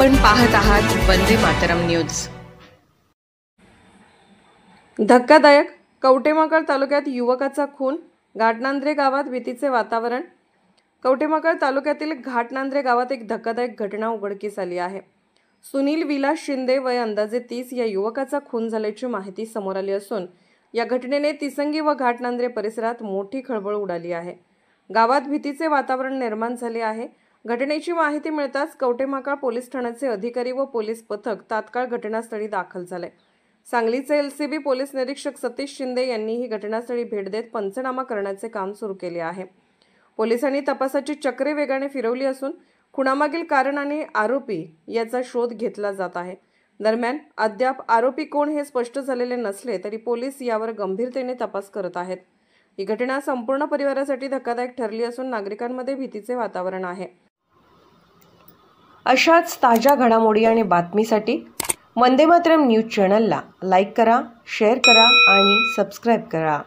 आपण पाहत आहात वंदे मातरम न्यूज। धक्कादायक कवटेमहाकाळ तालुक्यात युवकाचा खून, घाटनांद्रे गावात भीतीचे वातावरण। कवटेमहाकाळ तालुक्यातील घाटनांद्रे गावात एक धक्कादायक घटना उघडकीस आली आहे। सुनील विलास शिंदे वय अंदाजे 30 या युवकाचा खून झाल्याची माहिती समोर आली असून या घटनेने तिसंगी व घाटनांद्रे परिसरात मोठी खळबळ उडाली आहे। गावात भीतीचे वातावरण निर्माण झाले आहे। घटनेची माहिती मिळताच कवटेमहाकाळ पोलीस ठाण्याचे अधिकारी व पोलीस पथक तात्काळ घटनास्थळी दाखल झाले। सांगलीचे एलसीबी पोलीस निरीक्षक सतीश शिंदे यांनी ही घटनास्थळी भेट देत पंचनामा करण्याचे काम सुरू केले आहे। पोलिसांनी तपासाची चक्रे वेगाने फिरवली असून खुनामागील कारण आणि आरोपी याचा शोध घेतला जात आहे। दरम्यान अद्याप आरोपी कोण हे स्पष्ट झालेले नसले तरी पोलीस यावर गंभीरतेने तपास करत आहेत। ही घटना संपूर्ण परिवारासाठी धक्कादायक ठरली असून नागरिकांमध्ये भीतीचे वातावरण आहे। अशाच ताज्या घडामोडी आणि बातमीसाठी वंदे मातरम न्यूज चॅनलला लाईक करा, शेअर करा आणि सबस्क्राईब करा।